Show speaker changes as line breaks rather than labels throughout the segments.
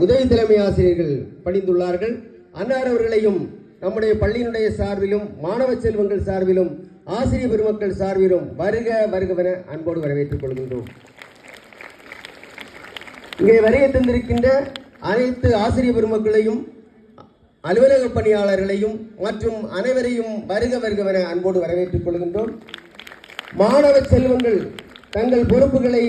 உதவி தலைமை ஆசிரியர்கள் பணிந்துள்ளார்கள். அன்னார் அவர்களையும் நம்முடைய பள்ளியினுடைய சார்பிலும் மாணவ செல்வங்கள் சார்பிலும் ஆசிரியர் பெருமக்கள் சார்பிலும் வருக வருகவென அன்போடு வரவேற்றுக் கொள்கின்றோம். இங்கே வருகை தந்திருக்கின்ற அனைத்து ஆசிரியர் பெருமக்களையும் அலுவலக பணியாளர்களையும் மற்றும் அனைவரையும் வருக வருகவென அன்போடு வரவேற்றுக் கொள்கின்றோம். மாணவ செல்வங்கள் தங்கள் பொறுப்புகளை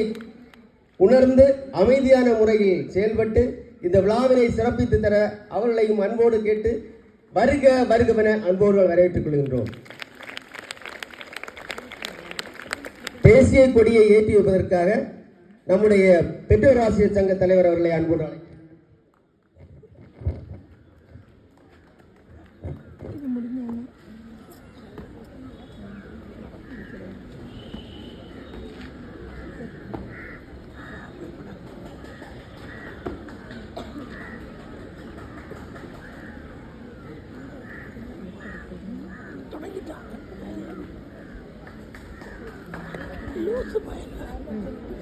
உணர்ந்து அமைதியான முறையில் செயல்பட்டு இந்த விழாவினை சிறப்பித்து தர அவர்களையும் அன்போடு கேட்டு வருக வருகவென அன்போடு வரவேற்றுக் கொள்கின்றோம். தேசிய கொடியை ஏற்றி வைப்பதற்காக நம்முடைய பெற்றோர் ஆசிரியர் சங்க தலைவர் அவர்களை அன்போடு அழைக்கிறேன்.
Lose the